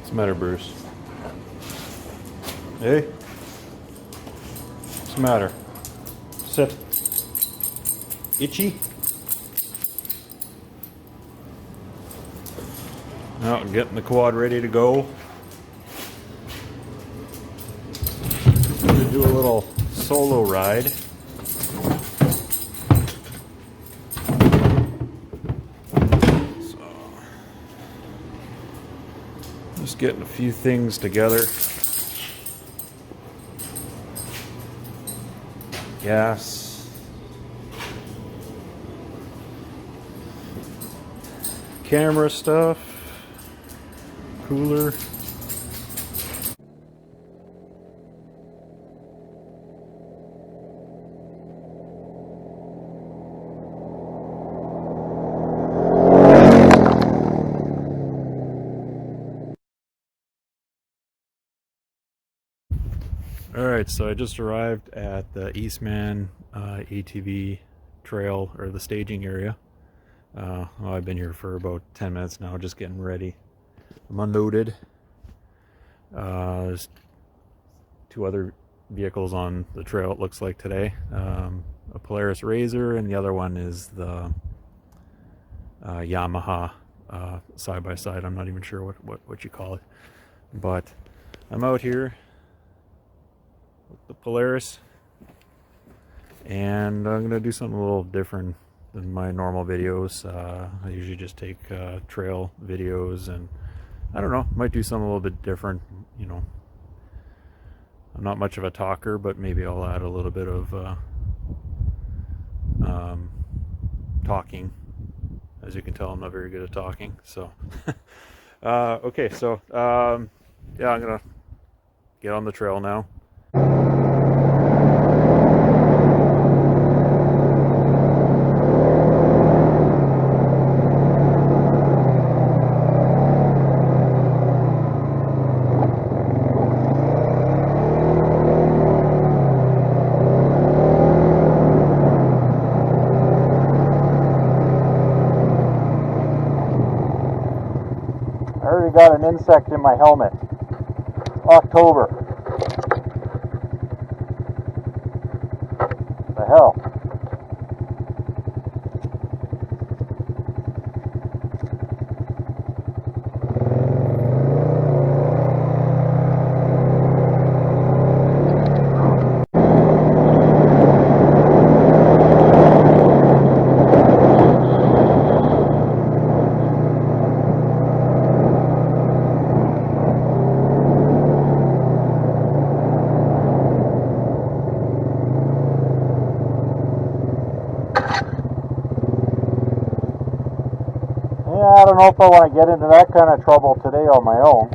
What's the matter, Bruce? Hey? What's the matter? Sit. Itchy? Now, getting the quad ready to go. I'm going to do a little solo ride. So, just getting a few things together. Gas. Camera stuff. Cooler. Alright, so I just arrived at the Eastman ATV trail, or the staging area. Well, I've been here for about 10 minutes now, just getting ready. I'm unloaded. There's two other vehicles on the trail, it looks like today. A Polaris Razor, and the other one is the Yamaha side-by-side. I'm not even sure what you call it. But I'm out here with the Polaris, and I'm gonna do something a little different than my normal videos. I usually just take trail videos, and I don't know, might do something a little bit different. You know, I'm not much of a talker, but maybe I'll add a little bit of talking. As you can tell, I'm not very good at talking. So okay, so yeah, I'm gonna get on the trail now. I already got an insect in my helmet. October. The hell? I don't know if I want to get into that kind of trouble today on my own.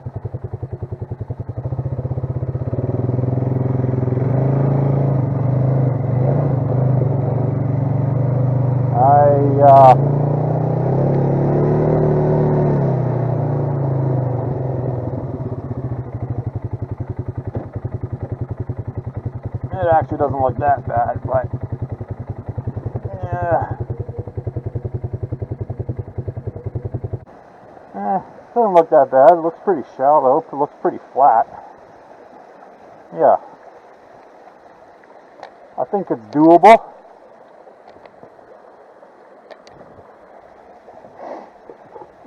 It actually doesn't look that bad, but yeah. Doesn't look that bad. It looks pretty shallow. It looks pretty flat. Yeah. I think it's doable.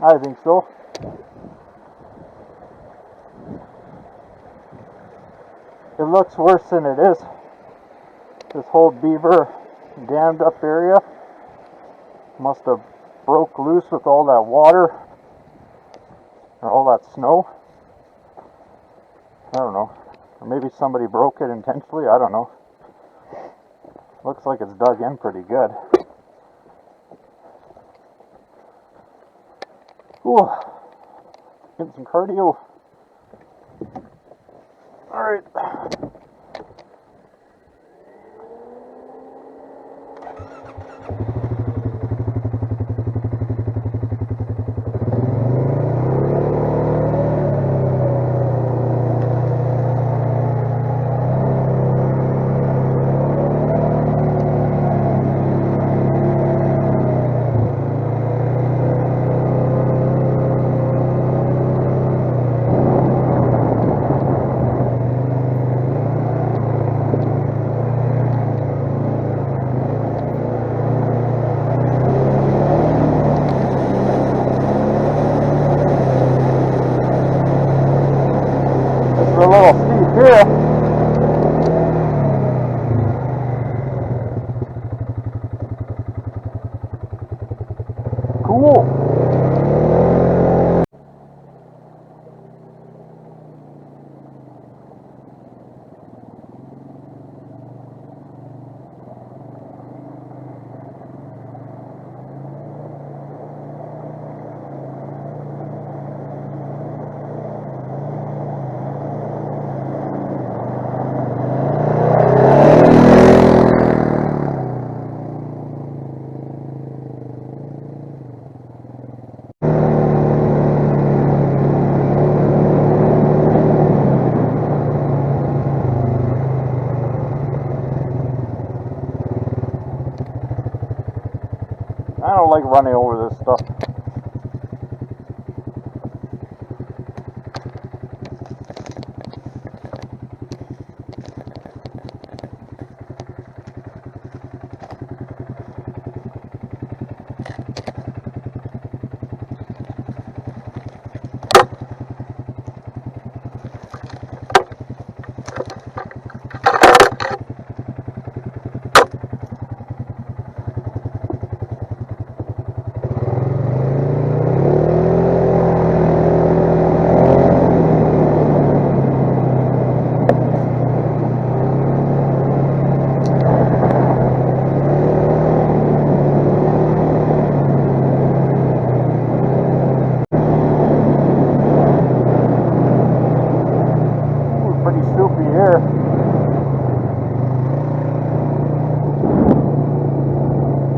I think so. It looks worse than it is. This whole beaver dammed up area must have broke loose with all that water. Or all that snow. I don't know. Or maybe somebody broke it intentionally. I don't know. Looks like it's dug in pretty good. Ooh. Getting some cardio. Alright. running over this stuff.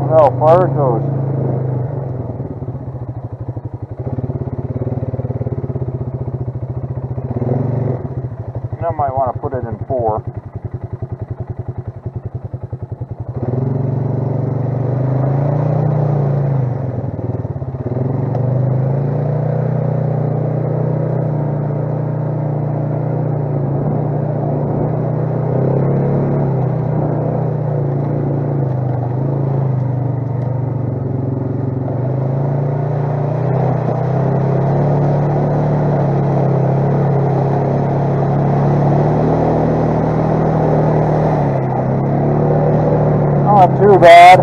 How far it goes. I might want to put it in 4. Not too bad.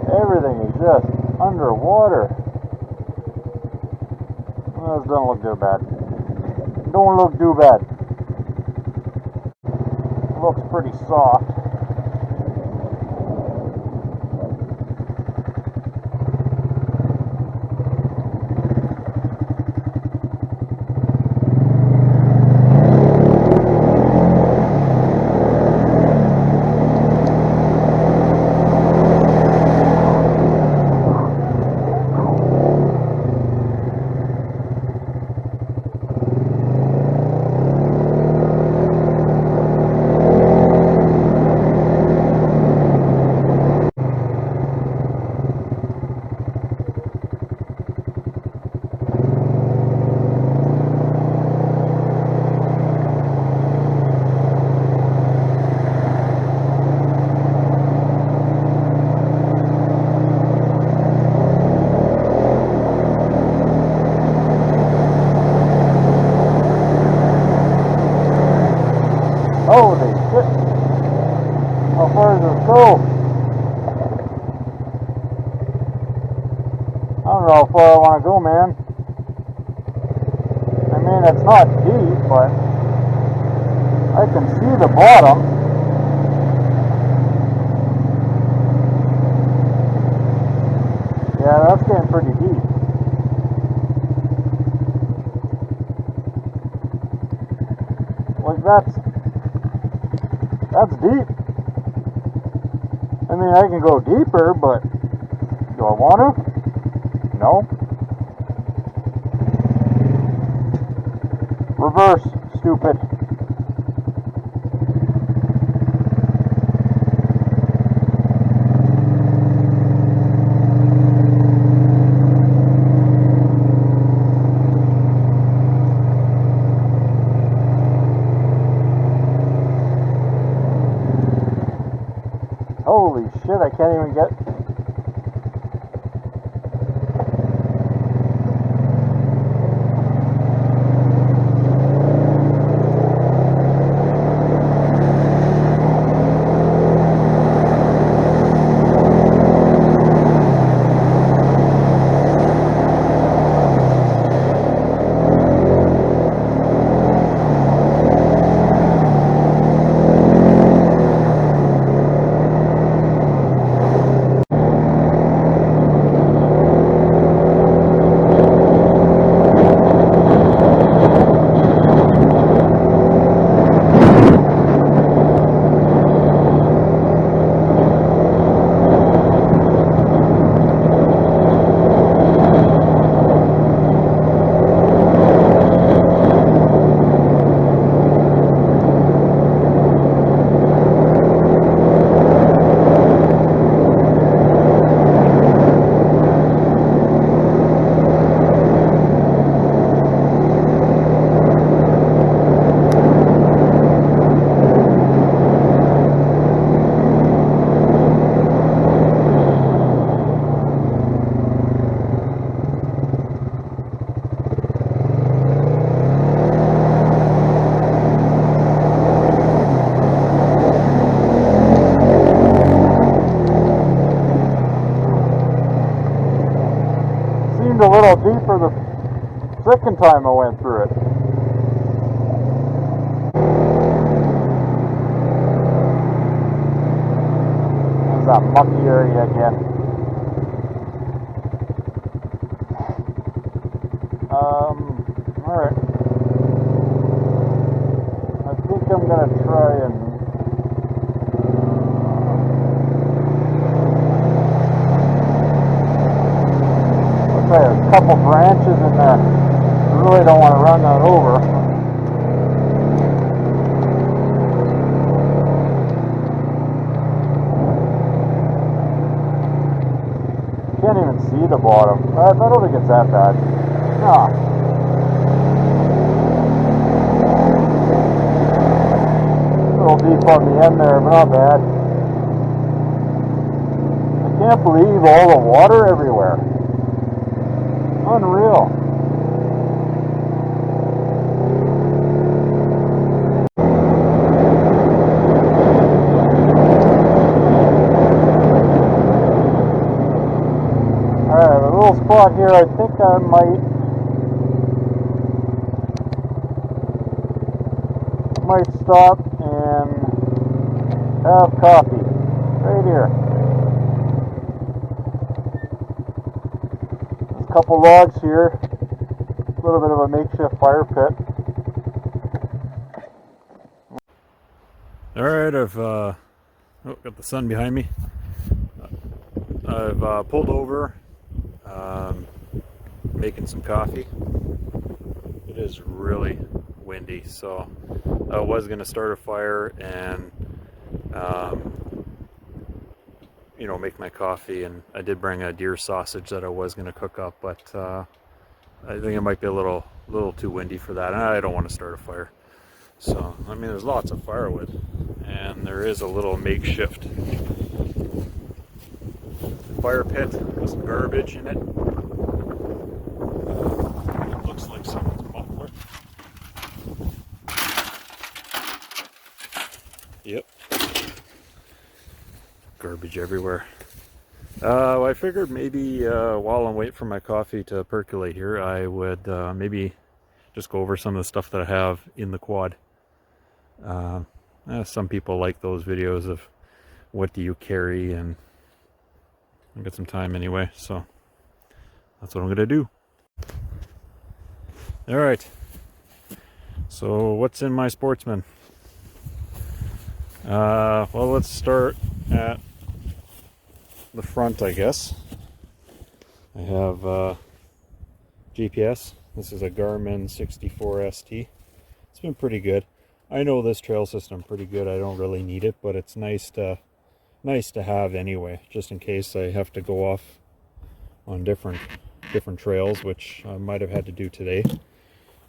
Everything is just underwater. Well, this doesn't look too bad. Don't look too bad. Looks pretty soft. Holy shit. How far does it go? I don't know how far I want to go, man. I mean, it's not deep, but I can see the bottom. Yeah, that's getting pretty deep. Like that's deep. I mean, I can go deeper, but do I want to? No. Reverse, stupid. Holy shit, I can't even get... time I went through it. There's that mucky area again. Alright. I think I'm gonna try and a couple branches in there. I really don't want to run that over. Can't even see the bottom. I don't think it's that bad. Nah. A little deep on the end there, but not bad. I can't believe all the water everywhere. Unreal. Alright, a little spot here. I think I might stop and have coffee right here. Couple logs here, a little bit of a makeshift fire pit. Alright, I've got the sun behind me. I've pulled over, making some coffee. It is really windy, so I was going to start a fire and you know, make my coffee, and I did bring a deer sausage that I was going to cook up, but I think it might be a little too windy for that, and I don't want to start a fire. So, I mean, there's lots of firewood, and there is a little makeshift fire pit with some garbage in it. It looks like someone's muffler. Yep. Garbage everywhere. I figured maybe while I'm waiting for my coffee to percolate here, I would maybe just go over some of the stuff that I have in the quad. Some people like those videos of what do you carry, and I've got some time anyway, so that's what I'm gonna do. All right. So what's in my Sportsman? Well, let's start at the front, I guess. I have GPS. This is a Garmin 64 ST. It's been pretty good. I know this trail system pretty good. I don't really need it, but it's nice to have anyway, just in case I have to go off on different trails, which I might have had to do today,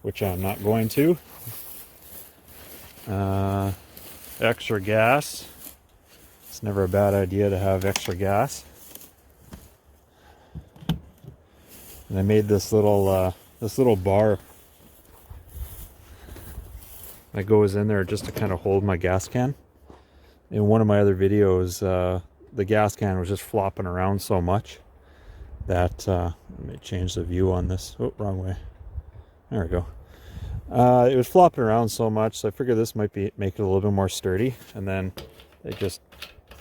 which I'm not going to. Extra gas. It's never a bad idea to have extra gas. And I made this little bar that goes in there just to kind of hold my gas can. In one of my other videos, the gas can was just flopping around so much that let me change the view on this. Oh, wrong way. There we go. It was flopping around so much, so I figured this might make it a little bit more sturdy. And then they just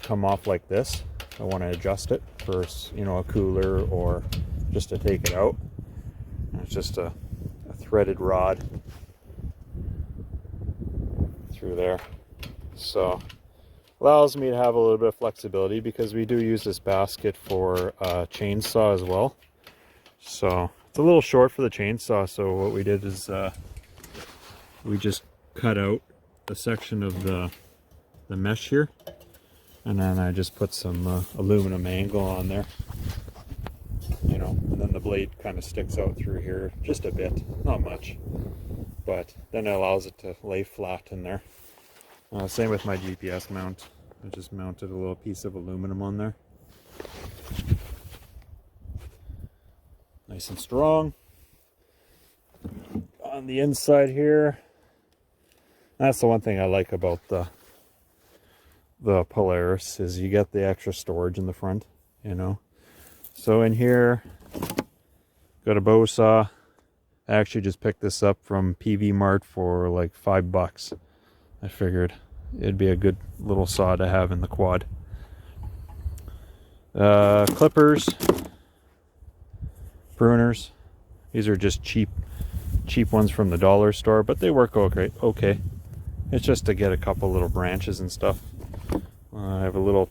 come off like this. I want to adjust it for, you know, a cooler or just to take it out. And it's just a threaded rod through there, so allows me to have a little bit of flexibility, because we do use this basket for chainsaw as well. So it's a little short for the chainsaw, so what we did is we just cut out a section of the mesh here, and then I just put some aluminum angle on there, you know, and then the blade kind of sticks out through here just a bit, not much, but then it allows it to lay flat in there. Same with my GPS mount. I just mounted a little piece of aluminum on there. Nice and strong. On the inside here, that's the one thing I like about the Polaris, is you get the extra storage in the front, you know. So in here, got a bow saw. I actually just picked this up from PV Mart for like $5. I figured it'd be a good little saw to have in the quad. Clippers, pruners. These are just cheap ones from the dollar store, but they work okay. It's just to get a couple little branches and stuff. I have a little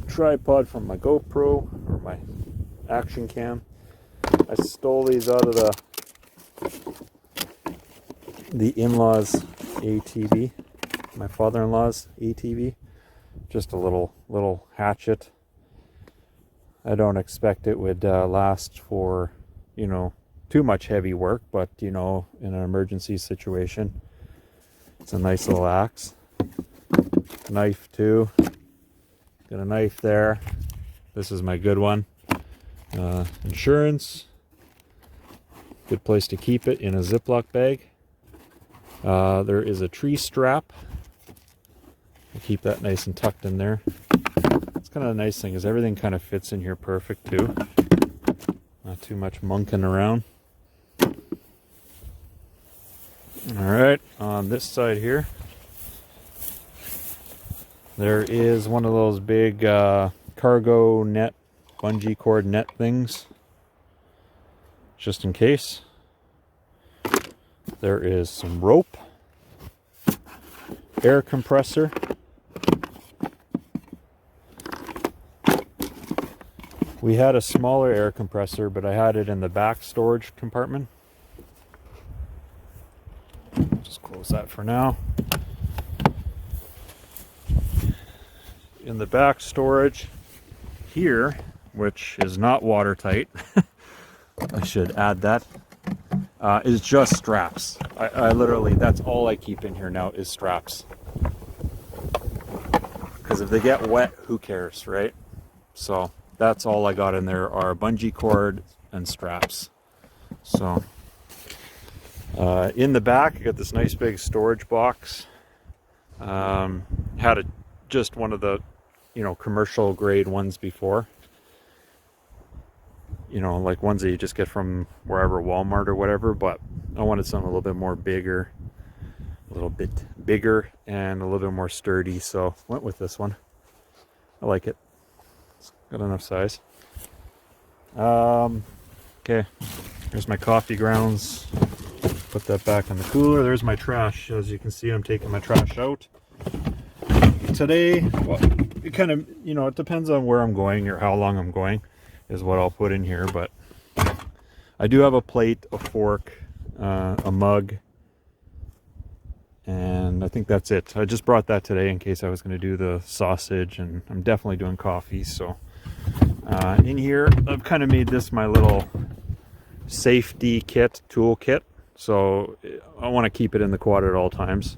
tripod from my GoPro or my action cam. I stole these out of the in-laws ATV, my father-in-law's ATV. Just a little hatchet. I don't expect it would last for, you know, too much heavy work, but you know, in an emergency situation, it's a nice little axe. Knife too. Got a knife there. This is my good one. Insurance. Good place to keep it in a Ziploc bag. There is a tree strap. I'll keep that nice and tucked in there. It's kind of a nice thing is everything kind of fits in here perfect too. Not too much monkeying around. Alright, on this side here, there is one of those big cargo net, bungee cord net things, just in case. There is some rope, air compressor, we had a smaller air compressor, but I had it in the back storage compartment. Just close that for now. In the back storage here, which is not watertight, I should add that, is just straps. I literally, that's all I keep in here now is straps. Because if they get wet, who cares, right? So that's all I got in there are bungee cord and straps. So in the back, I got this nice big storage box. Had just one of the, you know, commercial grade ones before. You know, like ones that you just get from wherever, Walmart or whatever, but I wanted something a little bit more bigger, and a little bit more sturdy, so went with this one. I like it. It's got enough size. Okay, here's my coffee grounds. Put that back in the cooler. There's my trash. As you can see, I'm taking my trash out. Today, well, it kind of, you know, it depends on where I'm going or how long I'm going is what I'll put in here, but I do have a plate, a fork, a mug, and I think that's it. I just brought that today in case I was going to do the sausage, and I'm definitely doing coffee. So in here, I've kind of made this my little safety kit, tool kit. So I want to keep it in the quad at all times,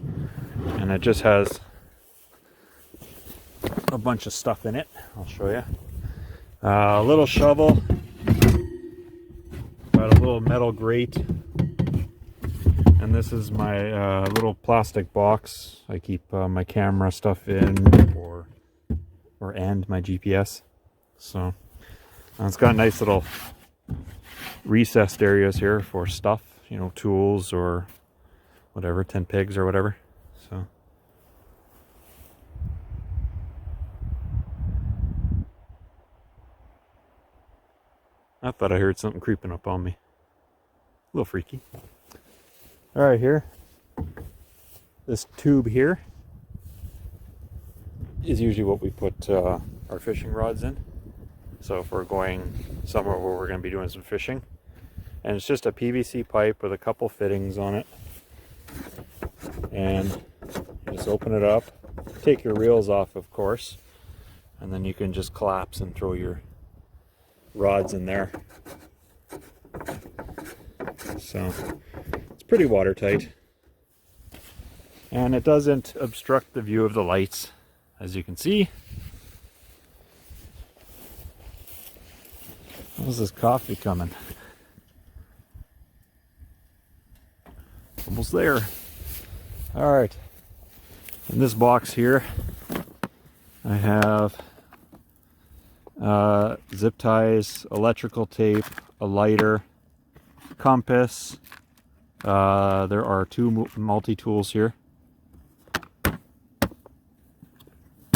and it just has a bunch of stuff in it. I'll show you. A little shovel, got a little metal grate, and this is my little plastic box I keep my camera stuff in, and my GPS. So it's got nice little recessed areas here for stuff, you know, tools or whatever, 10 pigs or whatever. So I thought I heard something creeping up on me. A little freaky. Alright, here. This tube here is usually what we put our fishing rods in. So if we're going somewhere where we're going to be doing some fishing. And it's just a PVC pipe with a couple fittings on it. And you just open it up. Take your reels off, of course. And then you can just collapse and throw your rods in there. So it's pretty watertight, and it doesn't obstruct the view of the lights, as you can see. How's this coffee coming? Almost there. All right, in this box here I have zip ties, electrical tape, a lighter, compass. There are two multi-tools here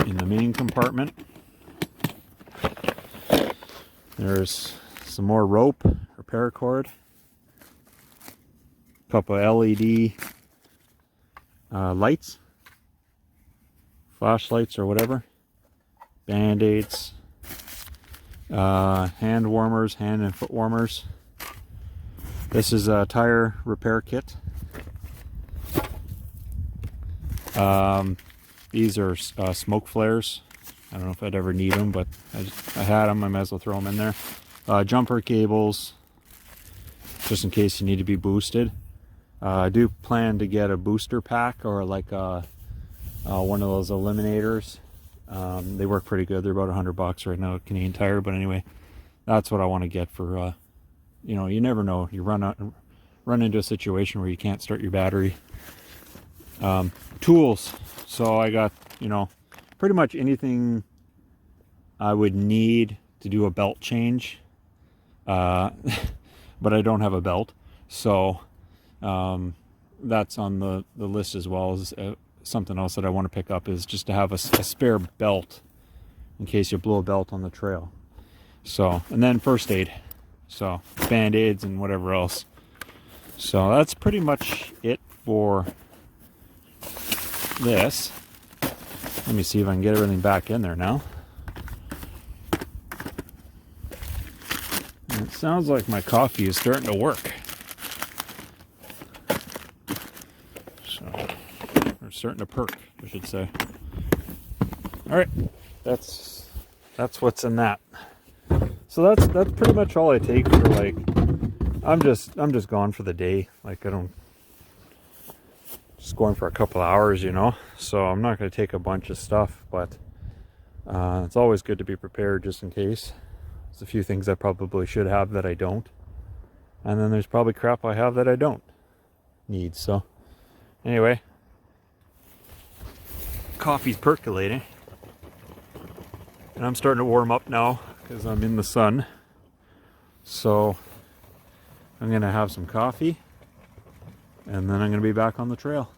in the main compartment. There's some more rope or paracord, a couple of LED lights, flashlights or whatever, band-aids, hand warmers, hand and foot warmers. This is a tire repair kit. These are smoke flares. I don't know if I'd ever need them, but I had them. I might as well throw them in there. Jumper cables, just in case you need to be boosted. I do plan to get a booster pack or like one of those eliminators. They work pretty good. They're about $100 right now at Canadian Tire. But anyway, that's what I want to get for. You know, you never know. You run into a situation where you can't start your battery. Tools. So I got, you know, pretty much anything I would need to do a belt change. But I don't have a belt. So that's on the list as well as something else that I want to pick up is just to have a spare belt in case you blow a belt on the trail. So, and then first aid. So band-aids and whatever else. So that's pretty much it for this. Let me see if I can get everything back in there now. And it sounds like my coffee is starting to work. So, or starting to perk, I should say. All right, that's what's in that. So that's pretty much all I take for, like, I'm just gone for the day. Like, I don't, just going for a couple hours, you know. So I'm not going to take a bunch of stuff, but it's always good to be prepared just in case. There's a few things I probably should have that I don't, and then there's probably crap I have that I don't need. So anyway, coffee's percolating, and I'm starting to warm up now because I'm in the sun. So I'm gonna have some coffee, and then I'm gonna be back on the trail.